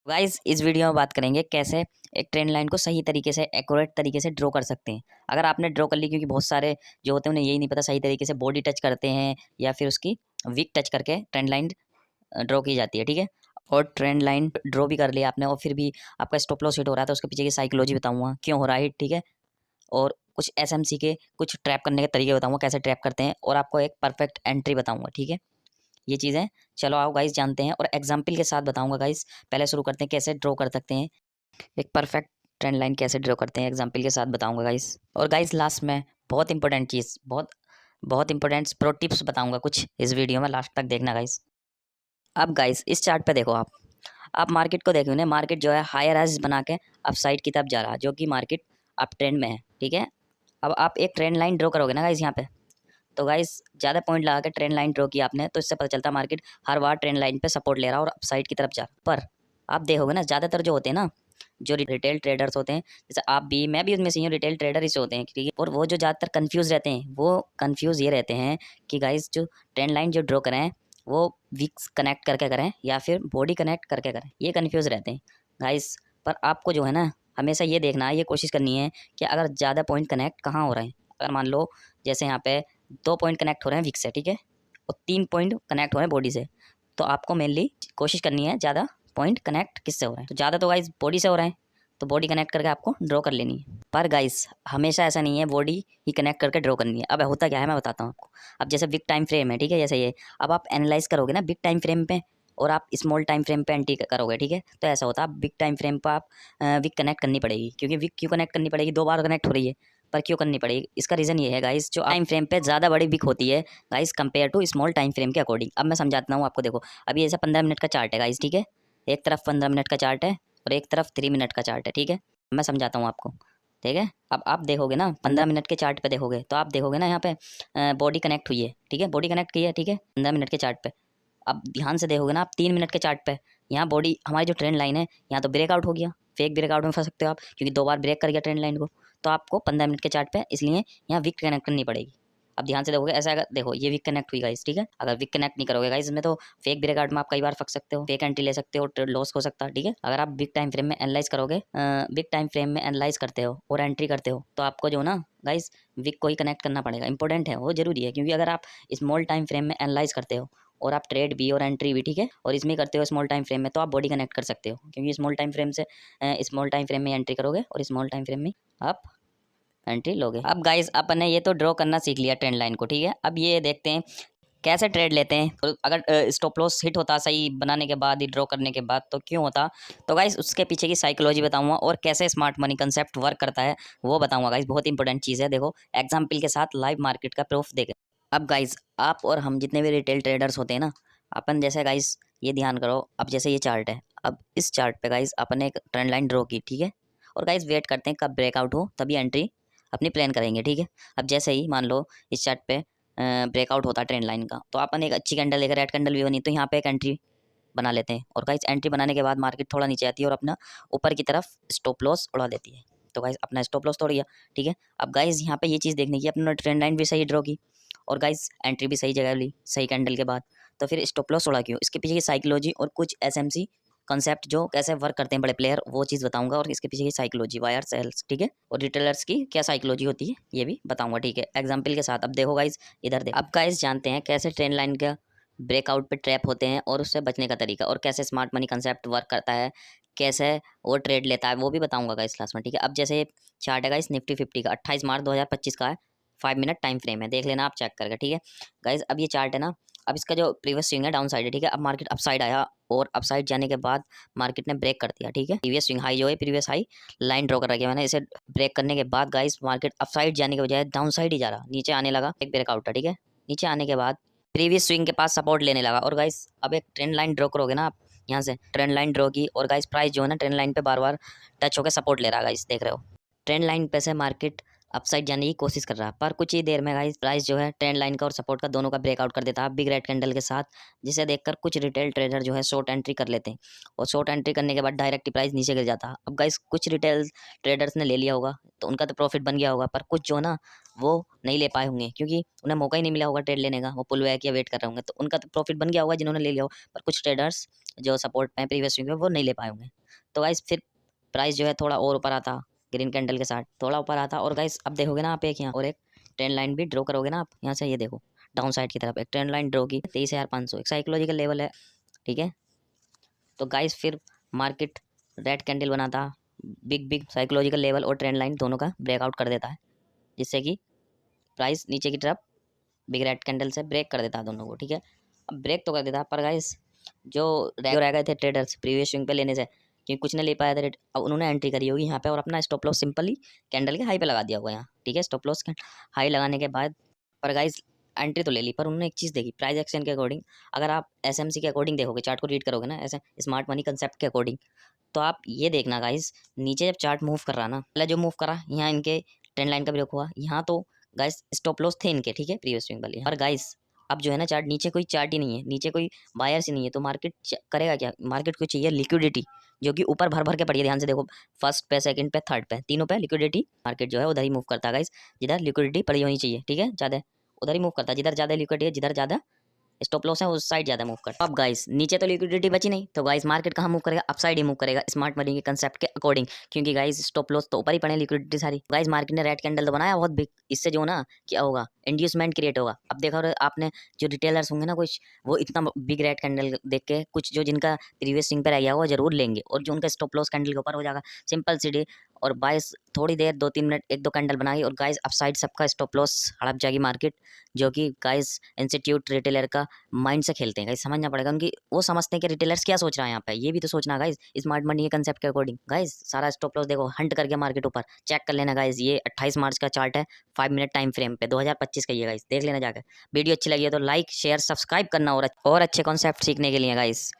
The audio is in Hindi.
गाइस इस वीडियो में बात करेंगे कैसे एक ट्रेंड लाइन को सही तरीके से एक्यूरेट तरीके से ड्रॉ कर सकते हैं। अगर आपने ड्रॉ कर ली, क्योंकि बहुत सारे जो होते हैं उन्हें यही नहीं पता सही तरीके से बॉडी टच करते हैं या फिर उसकी विक टच करके ट्रेंड लाइन ड्रॉ की जाती है, ठीक है। और ट्रेंड लाइन ड्रॉ भी कर लिया आपने और फिर भी आपका स्टॉप लॉस हिट हो रहा है, तो उसके पीछे की साइकोलॉजी बताऊंगा क्यों हो रहा है हिट, ठीक है। और कुछ एसएमसी के कुछ ट्रैप करने के तरीके बताऊंगा कैसे ट्रैप करते हैं, और आपको एक परफेक्ट एंट्री बताऊंगा, ठीक है। ये चीज़ें चलो आओ गाइस जानते हैं, और एग्जाम्पल के साथ बताऊंगा गाइस। पहले शुरू करते हैं कैसे ड्रॉ कर सकते हैं एक परफेक्ट ट्रेंड लाइन, कैसे ड्रॉ करते हैं एग्जाम्पल के साथ बताऊंगा गाइस। और गाइस लास्ट में बहुत इंपॉर्टेंट चीज़, बहुत बहुत इंपॉर्टेंट प्रो टिप्स बताऊंगा कुछ इस वीडियो में, लास्ट तक देखना गाइस। अब गाइस इस चार्ट पे देखो, आप मार्केट को देखो ना, मार्केट जो है हायर हाइज बना के अप साइड की तरफ जा रहा है, जो कि मार्केट अप ट्रेंड में है, ठीक है। अब आप एक ट्रेंड लाइन ड्रॉ करोगे ना गाइस यहाँ पे, तो गाइस ज़्यादा पॉइंट लगा के ट्रेंड लाइन ड्रॉ किया आपने, तो इससे पता चलता है मार्केट हर बार ट्रेंड लाइन पे सपोर्ट ले रहा है और अपसाइड की तरफ जा रहा है। पर आप देखोगे ना, ज़्यादातर जो होते हैं ना, जो रिटेल ट्रेडर्स होते हैं, जैसे आप भी, मैं भी उनमें से हूँ, रिटेल ट्रेडर इसे होते हैं, ठीक है। और वो जो ज़्यादातर कंफ्यूज रहते हैं, वो कंफ्यूज ये रहते हैं कि गाइस जो ट्रेंड लाइन जो ड्रॉ करें वो विक्स कनेक्ट करके करें या फिर बॉडी कनेक्ट करके करें, ये कंफ्यूज रहते हैं गाइस। पर आपको जो है ना, हमेशा ये देखना है, ये कोशिश करनी है कि अगर ज़्यादा पॉइंट कनेक्ट कहाँ हो रहे हैं। अगर मान लो जैसे यहाँ पे 2 पॉइंट कनेक्ट हो रहे हैं विक्स से, ठीक है, और 3 पॉइंट कनेक्ट हो रहे हैं बॉडी से, तो आपको मेनली कोशिश करनी है ज़्यादा पॉइंट कनेक्ट किससे हो रहे हैं। तो ज़्यादा तो गाइस बॉडी से हो रहे हैं, तो बॉडी कनेक्ट करके आपको ड्रॉ कर लेनी है। पर गाइस हमेशा ऐसा नहीं है बॉडी ही कनेक्ट करके ड्रॉ करनी है। अब होता क्या है मैं बताता हूँ आपको। अब जैसे बिग टाइम फ्रेम है, ठीक है, जैसे ये, अब आप एनालाइज करोगे ना बिग टाइम फ्रेम पे, और आप स्मॉल टाइम फ्रेम पे एंट्री करोगे, ठीक है, तो ऐसा होता है। आप बिग टाइम फ्रेम पर आप विक कनेक्ट करनी पड़ेगी, क्योंकि विक क्यों कनेक्ट करनी पड़ेगी, 2 बार कनेक्ट हो रही है, पर क्यों करनी पड़ेगी, इसका रीज़न ये है गाइस, जो टाइम फ्रेम पे ज़्यादा बड़ी विक होती है guys compare to small time frame के अकॉर्डिंग। अब मैं समझाता हूँ आपको, देखो अभी ऐसा 15 मिनट का चार्ट है गाइस, ठीक है, एक तरफ 15 मिनट का चार्ट है और एक तरफ 3 मिनट का चार्ट है, ठीक है। मैं समझाता हूँ आपको, ठीक है। अब आप देखोगे ना 15 मिनट के चार्ट पे देखोगे, तो आप देखोगे ना यहाँ पे बॉडी कनेक्ट हुई है, ठीक है, बॉडी कनेक्ट की है, ठीक है, 15 मिनट के चार्ट पे। अब ध्यान से देखोगे ना आप 3 मिनट के चार्ट पे, यहाँ बॉडी हमारी जो ट्रेंड लाइन है, यहाँ तो ब्रेकआउट हो गया, फेक ब्रेकआउट में फंस सकते हो आप, क्योंकि 2 बार ब्रेक कर गया ट्रेंड लाइन को। तो आपको 15 मिनट के चार्ट पे इसलिए यहाँ विक कनेक्ट करनी पड़ेगी। अब ध्यान से देखोगे ऐसा, अगर देखो ये विक कनेक्ट हुई गाइस, ठीक है, अगर विक कनेक्ट नहीं करोगे गाइस इसमें, तो फेक ब्रेकआउट में आप कई बार फंस सकते हो, फेक एंट्री ले सकते हो, लॉस हो सकता है, ठीक है। अगर आप बिग टाइम फ्रेम में एनालाइज करोगे, बिग टाइम फ्रेम में एनालाइज करते हो और एंट्री करते हो, तो आपको जो ना गाइस विक को ही कनेक्ट करना पड़ेगा, इंपॉर्टेंट है वो, जरूरी है। क्योंकि अगर आप स्मॉल टाइम फ्रेम में एनालाइज करते हो और आप ट्रेड भी और एंट्री भी, ठीक है, और इसमें करते हो स्मॉल टाइम फ्रेम में, तो आप बॉडी कनेक्ट कर सकते हो, क्योंकि स्मॉल टाइम फ्रेम से स्मॉल टाइम फ्रेम में एंट्री करोगे और स्मॉल टाइम फ्रेम में आप एंट्री लोगे। अब गाइस अपन ने ये तो ड्रॉ करना सीख लिया ट्रेंड लाइन को, ठीक है। अब ये देखते हैं कैसे ट्रेड लेते हैं, तो अगर स्टॉप लॉस हिट होता सही बनाने के बाद ही, ड्रॉ करने के बाद, तो क्यों होता। तो गाइस उसके पीछे की साइकोलॉजी बताऊंगा, और कैसे स्मार्ट मनी कंसेप्ट वर्क करता है वो बताऊंगा गाइस। बहुत इंपॉर्टेंट चीज़ है, देखो एग्जाम्पल के साथ लाइव मार्केट का प्रूफ देखें। अब गाइस आप और हम जितने भी रिटेल ट्रेडर्स होते हैं ना, अपन जैसे गाइस ये ध्यान करो, अब जैसे ये चार्ट है, अब इस चार्ट पे गाइस अपन ने एक ट्रेंड लाइन ड्रॉ की, ठीक है, और गाइस वेट करते हैं कब ब्रेकआउट हो तभी एंट्री अपनी प्लान करेंगे, ठीक है। अब जैसे ही मान लो इस चार्ट पे ब्रेकआउट होता है ट्रेंड लाइन का, तो अपन एक अच्छी कैंडल लेकर, रेड कैंडल भी बनी, तो यहाँ पे एक एंट्री बना लेते हैं, और गाइस एंट्री बनाने के बाद मार्केट थोड़ा नीचे आती है और अपना ऊपर की तरफ स्टॉप लॉस उड़ा देती है, तो गाइस अपना स्टॉप लॉस तोड़ गया, ठीक है। अब गाइस यहाँ पे ये चीज़ देखने की, अपना ट्रेंड लाइन भी सही ड्रॉ की और गाइस एंट्री भी सही जगह ली सही कैंडल के बाद, तो फिर स्टॉप लॉस उड़ा क्यों, इसके पीछे की साइकोलॉजी और कुछ एसएमसी कॉन्सेप्ट जो कैसे वर्क करते हैं बड़े प्लेयर, वो चीज़ बताऊंगा, और इसके पीछे की साइकोलॉजी वायर सेल्स, ठीक है, और रिटेलर्स की क्या साइकोलॉजी होती है ये भी बताऊंगा, ठीक है, एग्जाम्पल के साथ। अब देखो गाइस इधर देखो, अब गाइस जानते हैं कैसे ट्रेंड लाइन का ब्रेकआउट पे ट्रैप होते हैं और उससे बचने का तरीका, और कैसे स्मार्ट मनी कंसेप्ट वर्क करता है, कैसे वो ट्रेड लेता है, वो भी बताऊंगा गाइस क्लास में, ठीक है। अब जैसे चार्ट है गाइस निफ्टी 50 का, 28 मार्च 2025 का है, 5 मिनट टाइम फ्रेम है, देख लेना आप चेक करके, ठीक है गाइस। अब ये चार्ट है ना, अब इसका जो प्रीवियस स्विंग है डाउन साइड है, ठीक है। अब मार्केट अप साइड आया और अप साइड जाने के बाद मार्केट ने ब्रेक कर दिया, ठीक है। प्रीवियस स्विंग हाई जो है, प्रीवियस हाई लाइन ड्रॉ कर रखी है मैंने, इसे ब्रेक करने के बाद गाइस मार्केट अप साइड जाने के बजाय डाउन साइड ही जा रहा, नीचे आने लगा, एक ब्रेकआउट है, ठीक है। नीचे आने के बाद प्रीवियस स्विंग के पास सपोर्ट लेने लगा, और गाइस अब एक ट्रेंड लाइन ड्रॉ करोगे ना आप, यहाँ से ट्रेंड लाइन ड्रॉ की, और गाइस प्राइस जो है ना ट्रेंड लाइन पे बार बार टच होकर सपोर्ट ले रहा है गाइस, देख रहे हो। ट्रेंड लाइन पे से मार्केट अपसाइड जाने की कोशिश कर रहा है, पर कुछ ही देर में गाइस प्राइस जो है ट्रेंड लाइन का और सपोर्ट का दोनों का ब्रेकआउट कर देता है बिग रेड कैंडल के साथ, जिसे देखकर कुछ रिटेल ट्रेडर जो है शॉर्ट एंट्री कर लेते हैं और शॉर्ट एंट्री करने के बाद डायरेक्ट प्राइस नीचे गिर जाता है। अब गाइस कुछ रिटेल ट्रेडर्स ने ले लिया होगा तो उनका तो प्रॉफिट बन गया होगा, पर कुछ जो ना वो नहीं ले पाए होंगे क्योंकि उन्हें मौका ही नहीं मिला होगा ट्रेड लेने का, वो पुल बैक या वेट कर रहे होंगे, तो उनका तो प्रॉफिट बन गया होगा जिन्होंने ले लिया हो, पर कुछ ट्रेडर्स जो सपोर्ट में प्रीवियस वीक में वो नहीं ले पाए होंगे। तो गाइस फिर प्राइस जो है थोड़ा और ऊपर आता ग्रीन कैंडल के साथ, थोड़ा ऊपर आता, और गाइस अब देखोगे ना आप एक यहाँ और एक ट्रेंड लाइन भी ड्रॉ करोगे ना आप यहाँ से, ये देखो डाउन साइड की तरफ एक ट्रेंड लाइन ड्रॉ की 23,500, एक साइकोलॉजिकल लेवल है, ठीक है। तो गाइस फिर मार्केट रेड कैंडल बनाता, बिग बिग साइकोलॉजिकल लेवल और ट्रेंड लाइन दोनों का ब्रेकआउट कर देता है, जिससे कि प्राइस नीचे की तरफ बिग रेड कैंडल से ब्रेक कर देता है दोनों को, ठीक है। अब ब्रेक तो कर देता है, पर गाइस जो रह गए थे ट्रेडर्स प्रीवियस स्विंग पे लेने से, क्योंकि कुछ ने ले पाया था रेट, अब उन्होंने एंट्री करी होगी यहाँ पे और अपना स्टॉप लॉस सिंपली कैंडल के हाई पे लगा दिया होगा यहाँ, ठीक है। स्टॉप लॉस हाई लगाने के बाद पर गाइस एंट्री तो ले ली, पर उन्होंने एक चीज़ देखी प्राइस एक्शन के अकॉर्डिंग, अगर आप एसएमसी के अकॉर्डिंग देखोगे, चार्ट को रीड करोगे ना ऐसे स्मार्ट मनी कंसेप्ट के अकॉर्डिंग, तो आप ये देखना गाइस नीचे जब चार्ट मूव कर रहा ना, पहले जो मूव करा यहाँ इनके ट्रेंड लाइन का ब्रेक हुआ यहाँ, तो गाइस स्टॉप लॉस थे इनके, ठीक है, प्रीवियस स्विंग वाले। पर गाइस अब जो है ना चार्ट नीचे कोई चार्ट ही नहीं है, नीचे कोई बायर्स ही नहीं है, तो मार्केट करेगा क्या, मार्केट को चाहिए लिक्विडिटी, जो कि ऊपर भर भर के पड़ी है, ध्यान से देखो फर्स्ट पे सेकंड पे थर्ड पे तीनों पे लिक्विडिटी, मार्केट जो है उधर ही मूव करता है गाइस जिधर लिक्विडिटी पड़ी होनी चाहिए, ठीक है, ज़्यादा उधर ही मूव करता है, जिधर ज़्यादा लिक्विडिटी है, जिधर ज़्यादा स्टॉप लॉस है उस साइड ज़्यादा मूव करता है। अब गाइस नीचे तो लिक्विडिटी बची नहीं, तो गाइस मार्केट कहाँ मूव करेगा, अप साइड ही मूव करेगा स्मार्ट मनी के कंसेप्ट के अकॉर्डिंग, क्योंकि गाइस स्टॉप लॉस तो ऊपर ही पड़े लिक्विडिटी सारी। गाइस मार्केट ने रेड कैंडल तो बनाया बहुत बिग, इससे जो ना क्या होगा इंड्यूसमेंट क्रिएट होगा। अब देखा आपने जो रिटेलर्स होंगे ना कुछ, वो इतना बिग रेड कैंडल देख के कुछ जो जिनका प्रीवियस स्विंग पे रह गया वो जरूर लेंगे, और जो उनका स्टॉप लॉस कैंडल के ऊपर हो जाएगा सिंपल सी डे, और बाइस थोड़ी देर 2-3 मिनट 1-2 कैंडल बनाई और गाइस अपसाइड सबका स्टॉप लॉस हड़प जाएगी मार्केट, जो कि गाइस इंस्टीट्यूट रिटेलर का माइंड से खेलते हैं गाइस, समझना पड़ेगा उनकी, वो समझते हैं कि रिटेलर्स क्या सोच रहा है यहाँ पे, ये भी तो सोचना गाइस स्मार्ट मनी के कंसेप्ट के अकॉर्डिंग। गाइस सारा स्टॉप लॉस देखो हंट करके मार्केट ऊपर चेक कर लेना गाइस, ये 28 मार्च का चार्ट है 5 मिनट टाइम फ्रेम पे 2025 का, ये गाइस देख लेना जाकर। वीडियो अच्छी लगी है तो लाइक शेयर सब्सक्राइब करना, और अच्छे कॉन्सेप्ट सीखने के लिए गाइस।